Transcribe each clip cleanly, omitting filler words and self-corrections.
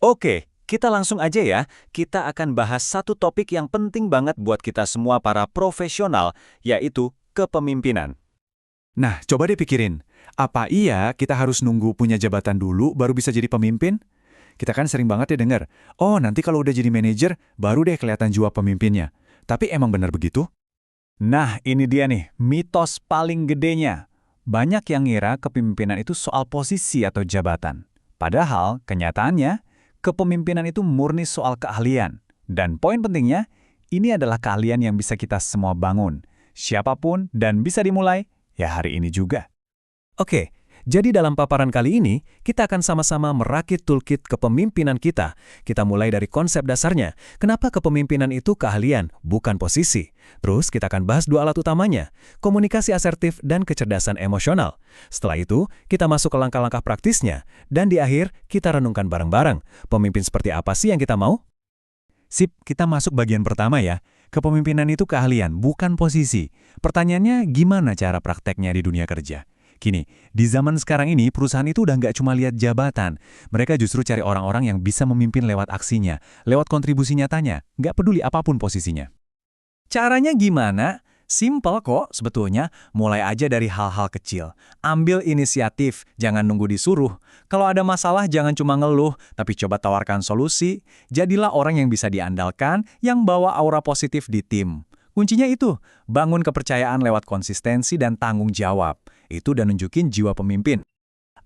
Oke, kita langsung aja ya. Kita akan bahas satu topik yang penting banget buat kita semua para profesional, yaitu kepemimpinan. Nah, coba deh pikirin, apa iya kita harus nunggu punya jabatan dulu baru bisa jadi pemimpin? Kita kan sering banget ya denger, oh nanti kalau udah jadi manajer, baru deh kelihatan jiwa pemimpinnya. Tapi emang benar begitu? Nah, ini dia nih, mitos paling gedenya. Banyak yang ngira kepemimpinan itu soal posisi atau jabatan. Padahal, kenyataannya, kepemimpinan itu murni soal keahlian. Dan poin pentingnya, ini adalah keahlian yang bisa kita semua bangun. Siapapun dan bisa dimulai, ya hari ini juga. Oke, jadi dalam paparan kali ini, kita akan sama-sama merakit toolkit kepemimpinan kita. Kita mulai dari konsep dasarnya, kenapa kepemimpinan itu keahlian, bukan posisi. Terus kita akan bahas dua alat utamanya, komunikasi asertif dan kecerdasan emosional. Setelah itu, kita masuk ke langkah-langkah praktisnya. Dan di akhir, kita renungkan bareng-bareng, pemimpin seperti apa sih yang kita mau? Sip, kita masuk bagian pertama ya. Kepemimpinan itu keahlian, bukan posisi. Pertanyaannya, gimana cara prakteknya di dunia kerja? Gini, di zaman sekarang ini perusahaan itu udah nggak cuma lihat jabatan. Mereka justru cari orang-orang yang bisa memimpin lewat aksinya, lewat kontribusi nyatanya, nggak peduli apapun posisinya. Caranya gimana? Simpel kok sebetulnya, mulai aja dari hal-hal kecil. Ambil inisiatif, jangan nunggu disuruh. Kalau ada masalah jangan cuma ngeluh, tapi coba tawarkan solusi. Jadilah orang yang bisa diandalkan, yang bawa aura positif di tim. Kuncinya itu, bangun kepercayaan lewat konsistensi dan tanggung jawab. Itu udah nunjukin jiwa pemimpin.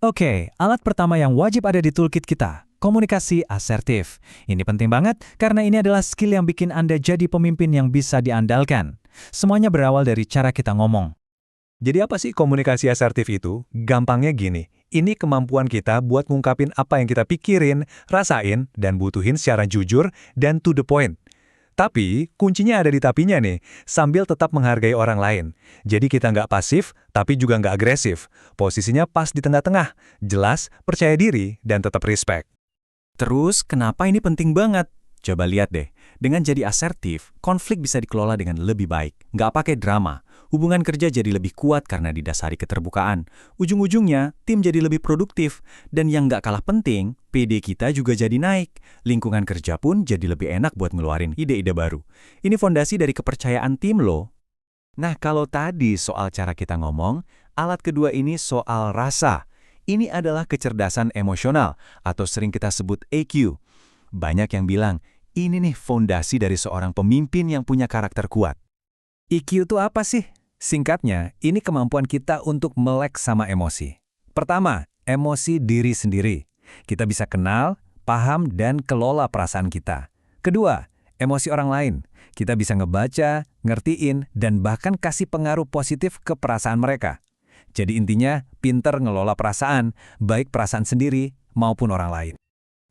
Oke, alat pertama yang wajib ada di toolkit kita, komunikasi asertif. Ini penting banget karena ini adalah skill yang bikin Anda jadi pemimpin yang bisa diandalkan. Semuanya berawal dari cara kita ngomong. Jadi apa sih komunikasi asertif itu? Gampangnya gini, ini kemampuan kita buat ngungkapin apa yang kita pikirin, rasain, dan butuhin secara jujur dan to the point. Tapi, kuncinya ada di tapinya nih, sambil tetap menghargai orang lain. Jadi kita nggak pasif, tapi juga nggak agresif. Posisinya pas di tengah-tengah, jelas, percaya diri, dan tetap respect. Terus, kenapa ini penting banget? Coba lihat deh, dengan jadi asertif, konflik bisa dikelola dengan lebih baik. Nggak pakai drama. Hubungan kerja jadi lebih kuat karena didasari keterbukaan. Ujung-ujungnya, tim jadi lebih produktif. Dan yang nggak kalah penting, PD kita juga jadi naik. Lingkungan kerja pun jadi lebih enak buat ngeluarin ide-ide baru. Ini fondasi dari kepercayaan tim loh. Nah, kalau tadi soal cara kita ngomong, alat kedua ini soal rasa. Ini adalah kecerdasan emosional, atau sering kita sebut EQ. Banyak yang bilang, ini nih fondasi dari seorang pemimpin yang punya karakter kuat. EQ itu apa sih? Singkatnya, ini kemampuan kita untuk melek sama emosi. Pertama, emosi diri sendiri. Kita bisa kenal, paham, dan kelola perasaan kita. Kedua, emosi orang lain. Kita bisa ngebaca, ngertiin, dan bahkan kasih pengaruh positif ke perasaan mereka. Jadi intinya, pinter ngelola perasaan, baik perasaan sendiri maupun orang lain.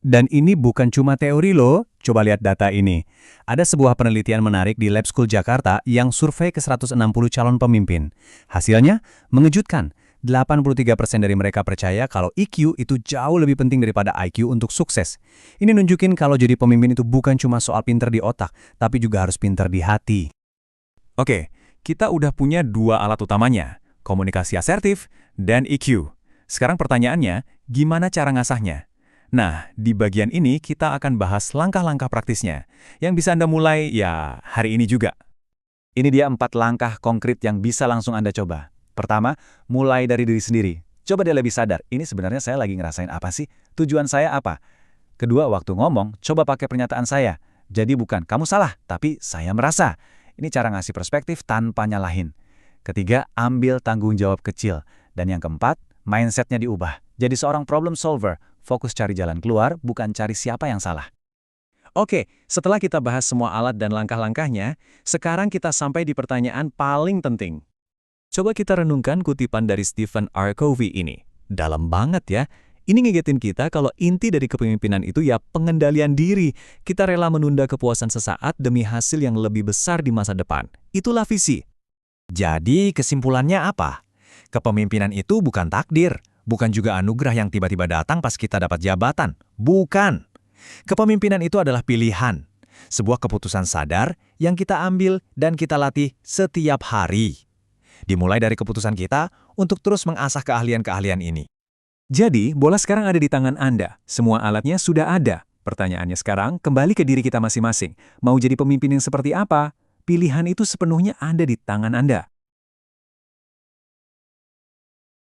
Dan ini bukan cuma teori loh, coba lihat data ini. Ada sebuah penelitian menarik di Lab School Jakarta yang survei ke 160 calon pemimpin. Hasilnya mengejutkan, 83% dari mereka percaya kalau EQ itu jauh lebih penting daripada IQ untuk sukses. Ini nunjukin kalau jadi pemimpin itu bukan cuma soal pinter di otak, tapi juga harus pinter di hati. Oke, kita udah punya dua alat utamanya, komunikasi asertif dan EQ. Sekarang pertanyaannya, gimana cara ngasahnya? Nah, di bagian ini kita akan bahas langkah-langkah praktisnya, yang bisa Anda mulai ya hari ini juga. Ini dia 4 langkah konkret yang bisa langsung Anda coba. Pertama, mulai dari diri sendiri. Coba dia lebih sadar, ini sebenarnya saya lagi ngerasain apa sih? Tujuan saya apa? Kedua, waktu ngomong, coba pakai pernyataan saya. Jadi bukan kamu salah, tapi saya merasa. Ini cara ngasih perspektif tanpa nyalahin. Ketiga, ambil tanggung jawab kecil. Dan yang keempat, mindsetnya diubah. Jadi seorang problem solver, fokus cari jalan keluar, bukan cari siapa yang salah. Oke, setelah kita bahas semua alat dan langkah-langkahnya, sekarang kita sampai di pertanyaan paling penting. Coba kita renungkan kutipan dari Stephen R. Covey ini. Dalam banget ya. Ini ngegetin kita kalau inti dari kepemimpinan itu ya pengendalian diri. Kita rela menunda kepuasan sesaat demi hasil yang lebih besar di masa depan. Itulah visi. Jadi kesimpulannya apa? Kepemimpinan itu bukan takdir. Bukan juga anugerah yang tiba-tiba datang pas kita dapat jabatan. Bukan. Kepemimpinan itu adalah pilihan. Sebuah keputusan sadar yang kita ambil dan kita latih setiap hari. Dimulai dari keputusan kita untuk terus mengasah keahlian-keahlian ini. Jadi, bola sekarang ada di tangan Anda. Semua alatnya sudah ada. Pertanyaannya sekarang, kembali ke diri kita masing-masing. Mau jadi pemimpin yang seperti apa? Pilihan itu sepenuhnya ada di tangan Anda.